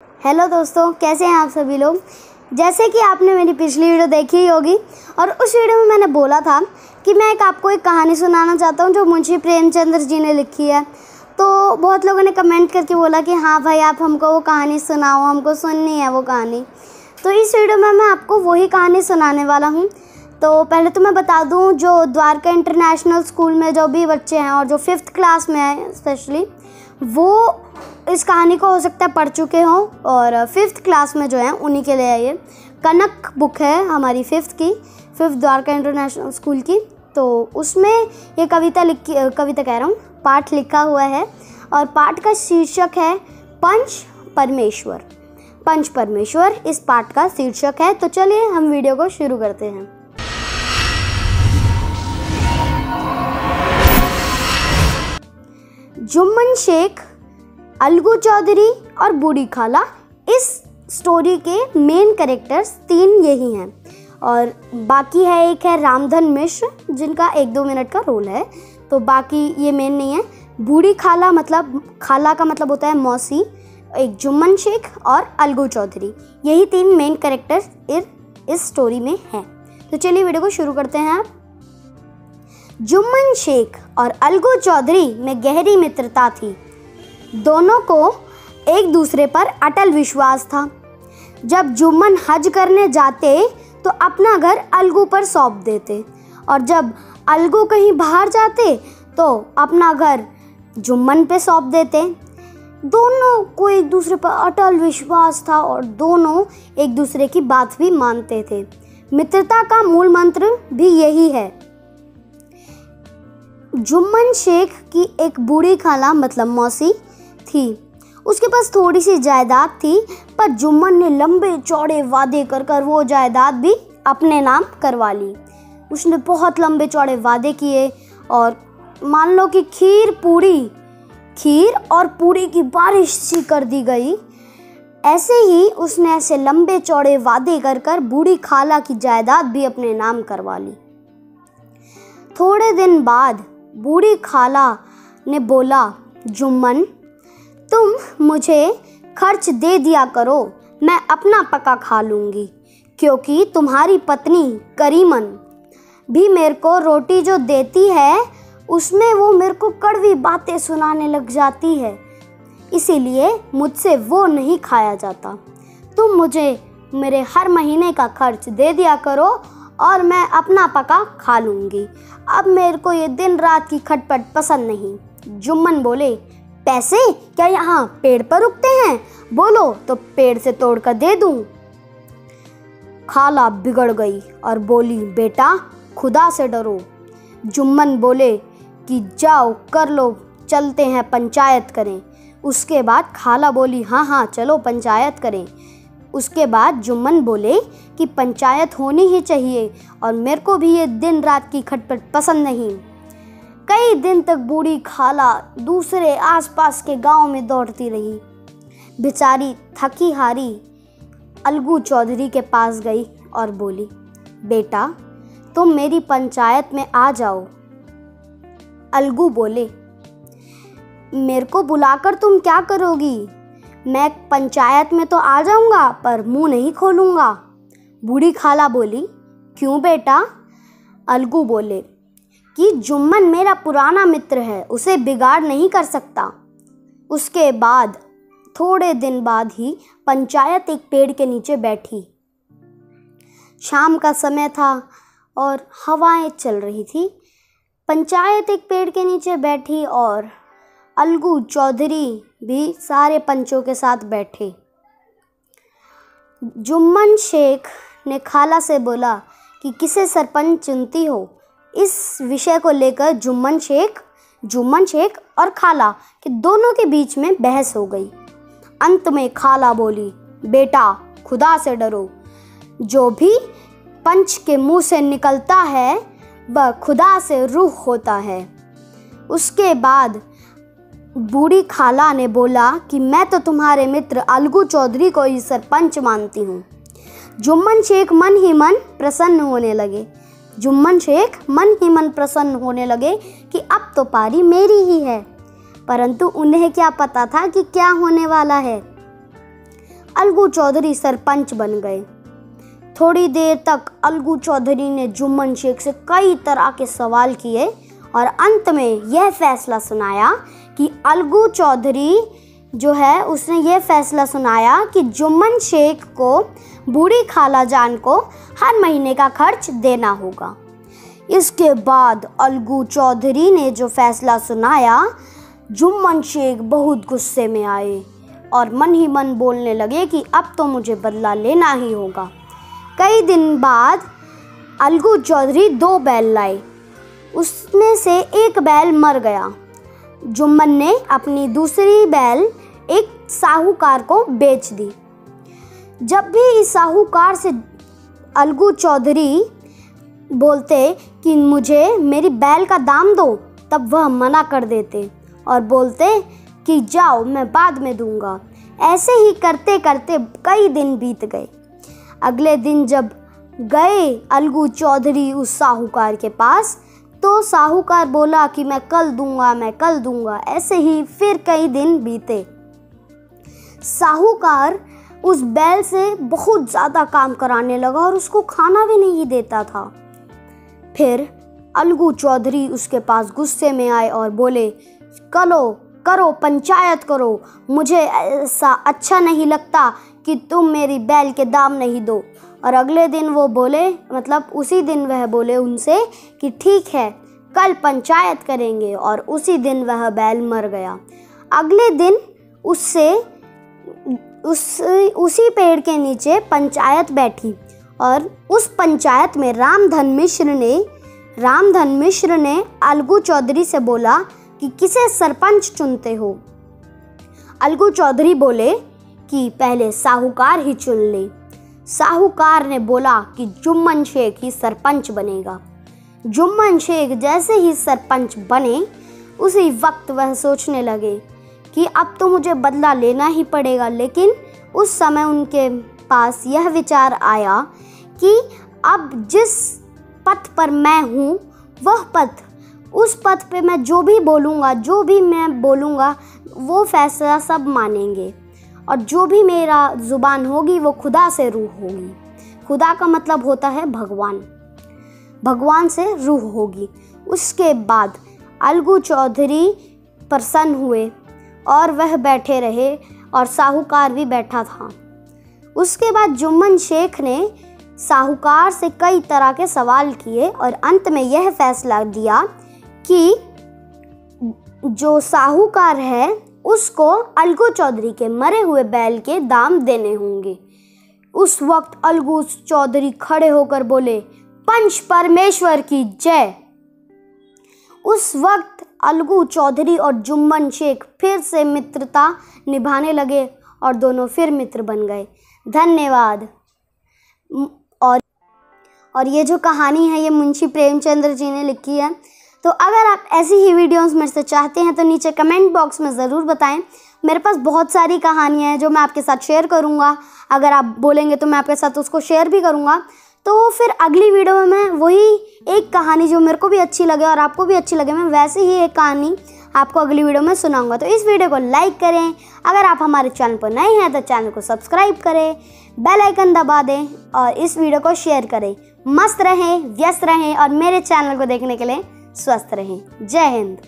Hello दोस्तों, कैसे हैं आप सभी लोग। जैसे कि आपने मेरी पिछली वीडियो देखी ही होगी और उस वीडियो में मैंने बोला था कि मैं आपको एक कहानी सुनाना चाहता हूं जो मुंशी प्रेमचंद्र जी ने लिखी है। तो बहुत लोगों ने कमेंट करके बोला कि हाँ भाई, आप हमको वो कहानी सुनाओ, हमको सुननी है वो कहानी। तो इस वीडियो में मैं आपको वही कहानी सुनाने वाला हूँ। तो पहले तो मैं बता दूँ, जो द्वारका इंटरनेशनल स्कूल में जो भी बच्चे हैं और जो 5th क्लास में हैं स्पेशली, वो इस कहानी को हो सकता है पढ़ चुके हों, और 5th क्लास में जो है उन्हीं के लिए ये कनक बुक है हमारी 5th द्वारका इंटरनेशनल स्कूल की। तो उसमें ये कविता कह रहा हूँ, पाठ लिखा हुआ है और पाठ का शीर्षक है पंच परमेश्वर। पंच परमेश्वर इस पाठ का शीर्षक है। तो चलिए हम वीडियो को शुरू करते हैं। जुम्मन शेख, अलगू चौधरी और बूढ़ी खाला, इस स्टोरी के मेन कैरेक्टर्स 3 यही हैं। और बाकी है, एक है रामधन मिश्र जिनका 1-2 मिनट का रोल है, तो बाकी ये मेन नहीं है। बूढ़ी खाला मतलब खाला का मतलब होता है मौसी, एक जुम्मन शेख और अलगू चौधरी, यही 3 मेन कैरेक्टर्स इस स्टोरी में हैं। तो चलिए वीडियो को शुरू करते हैं। जुम्मन शेख और अलगू चौधरी में गहरी मित्रता थी। दोनों को एक दूसरे पर अटल विश्वास था। जब जुम्मन हज करने जाते तो अपना घर अलगू पर सौंप देते, और जब अलगू कहीं बाहर जाते तो अपना घर जुम्मन पे सौंप देते। दोनों को एक दूसरे पर अटल विश्वास था और दोनों एक दूसरे की बात भी मानते थे। मित्रता का मूल मंत्र भी यही है। जुम्मन शेख की एक बूढ़ी खाला मतलब मौसी थी। उसके पास थोड़ी सी जायदाद थी, पर जुम्मन ने लंबे चौड़े वादे कर वो जायदाद भी अपने नाम करवा ली। उसने बहुत लंबे चौड़े वादे किए और मान लो कि खीर और पूरी की बारिश सी कर दी गई। ऐसे ही उसने ऐसे लंबे चौड़े वादे कर बूढ़ी खाला की जायदाद भी अपने नाम करवा ली। थोड़े दिन बाद बूढ़ी खाला ने बोला, जुम्मन, तुम मुझे खर्च दे दिया करो, मैं अपना पका खा लूँगी, क्योंकि तुम्हारी पत्नी करीमन भी मेरे को रोटी जो देती है उसमें वो मेरे को कड़वी बातें सुनाने लग जाती है, इसीलिए मुझसे वो नहीं खाया जाता। तुम मुझे मेरे हर महीने का खर्च दे दिया करो और मैं अपना पका खा लूँगी। अब मेरे को ये दिन रात की खटपट पसंद नहीं। जुम्मन बोले, पैसे क्या यहाँ पेड़ पर उगते हैं? बोलो तो पेड़ से तोड़ कर दे दूँ। खाला बिगड़ गई और बोली, बेटा खुदा से डरो। जुम्मन बोले कि जाओ कर लो, चलते हैं पंचायत करें। उसके बाद खाला बोली, हाँ चलो पंचायत करें। उसके बाद जुम्मन बोले कि पंचायत होनी ही चाहिए और मेरे को भी ये दिन रात की खटपट पसंद नहीं। कई दिन तक बूढ़ी खाला दूसरे आसपास के गांव में दौड़ती रही। बेचारी थकी हारी अलगू चौधरी के पास गई और बोली, बेटा तुम मेरी पंचायत में आ जाओ। अलगू बोले, मेरे को बुलाकर तुम क्या करोगी? मैं पंचायत में तो आ जाऊंगा पर मुंह नहीं खोलूंगा। बूढ़ी खाला बोली, क्यों बेटा? अलगू बोले कि जुम्मन मेरा पुराना मित्र है, उसे बिगाड़ नहीं कर सकता। उसके बाद थोड़े दिन बाद ही पंचायत एक पेड़ के नीचे बैठी। शाम का समय था और हवाएं चल रही थी। पंचायत एक पेड़ के नीचे बैठी और अलगू चौधरी भी सारे पंचों के साथ बैठे। जुम्मन शेख ने खाला से बोला कि किसे सरपंच चुनती हो। इस विषय को लेकर जुम्मन शेख और खाला के दोनों के बीच में बहस हो गई। अंत में खाला बोली, बेटा खुदा से डरो। जो भी पंच के मुंह से निकलता है वह खुदा से रूह होता है। उसके बाद बूढ़ी खाला ने बोला कि मैं तो तुम्हारे मित्र अलगू चौधरी को ही सरपंच मानती हूँ। जुम्मन शेख मन ही मन प्रसन्न होने लगे कि अब तो पारी मेरी ही है, परंतु उन्हें क्या पता था कि क्या होने वाला है। अलगू चौधरी सरपंच बन गए। थोड़ी देर तक अलगू चौधरी ने जुम्मन शेख से कई तरह के सवाल किए और अंत में यह फैसला सुनाया कि अलगू चौधरी जो है उसने ये फैसला सुनाया कि जुम्मन शेख को बूढ़ी खाला जान को हर महीने का खर्च देना होगा। इसके बाद अलगू चौधरी ने जो फैसला सुनाया, जुम्मन शेख बहुत गुस्से में आए और मन ही मन बोलने लगे कि अब तो मुझे बदला लेना ही होगा। कई दिन बाद अलगू चौधरी 2 बैल लाए। उसमें से एक बैल मर गया। जुम्मन ने अपनी दूसरी बैल एक साहूकार को बेच दी। जब भी इस साहूकार से अलगू चौधरी बोलते कि मुझे मेरी बैल का दाम दो, तब वह मना कर देते और बोलते कि जाओ मैं बाद में दूंगा। ऐसे ही करते करते कई दिन बीत गए। अगले दिन जब गए अलगू चौधरी उस साहूकार के पास, तो साहूकार बोला कि मैं कल दूंगा। ऐसे ही फिर कई दिन बीते। साहूकार उस बैल से बहुत ज़्यादा काम कराने लगा और उसको खाना भी नहीं देता था। फिर अलगू चौधरी उसके पास गुस्से में आए और बोले, करो पंचायत करो, मुझे ऐसा अच्छा नहीं लगता कि तुम मेरी बैल के दाम नहीं दो। और अगले दिन वो बोले, मतलब उसी दिन वह बोले उनसे कि ठीक है कल पंचायत करेंगे, और उसी दिन वह बैल मर गया। अगले दिन उसी पेड़ के नीचे पंचायत बैठी और उस पंचायत में रामधन मिश्र ने अलगू चौधरी से बोला कि किसे सरपंच चुनते हो। अलगू चौधरी बोले कि पहले साहूकार ही चुन ले। साहूकार ने बोला कि जुम्मन शेख ही सरपंच बनेगा। जुम्मन शेख जैसे ही सरपंच बने, उसी वक्त वह सोचने लगे कि अब तो मुझे बदला लेना ही पड़ेगा। लेकिन उस समय उनके पास यह विचार आया कि अब जिस पथ पर मैं हूँ वह पथ, उस पथ पे मैं जो भी मैं बोलूँगा वो फैसला सब मानेंगे, और जो भी मेरा ज़ुबान होगी वो खुदा से रूह होगी। खुदा का मतलब होता है भगवान से रूह होगी। उसके बाद अलगू चौधरी प्रसन्न हुए और वह बैठे रहे और साहूकार भी बैठा था। उसके बाद जुम्मन शेख ने साहूकार से कई तरह के सवाल किए और अंत में यह फैसला दिया कि जो साहूकार है उसको अलगू चौधरी के मरे हुए बैल के दाम देने होंगे। उस वक्त अलगू चौधरी खड़े होकर बोले, पंच परमेश्वर की जय। उस वक्त अलगू चौधरी और जुम्मन शेख फिर से मित्रता निभाने लगे और दोनों फिर मित्र बन गए। धन्यवाद। और ये जो कहानी है ये मुंशी प्रेमचंद्र जी ने लिखी है। तो अगर आप ऐसी ही वीडियोस मेरे से चाहते हैं तो नीचे कमेंट बॉक्स में ज़रूर बताएं। मेरे पास बहुत सारी कहानियाँ हैं जो मैं आपके साथ शेयर करूँगा। अगर आप बोलेंगे तो मैं आपके साथ उसको शेयर भी करूँगा। तो फिर अगली वीडियो में मैं वही एक कहानी जो मेरे को भी अच्छी लगे और आपको भी अच्छी लगे, मैं वैसे ही एक कहानी आपको अगली वीडियो में सुनाऊंगा। तो इस वीडियो को लाइक करें। अगर आप हमारे चैनल पर नए हैं तो चैनल को सब्सक्राइब करें, बेल आइकन दबा दें और इस वीडियो को शेयर करें। मस्त रहें, व्यस्त रहें और मेरे चैनल को देखने के लिए स्वस्थ रहें। जय हिंद।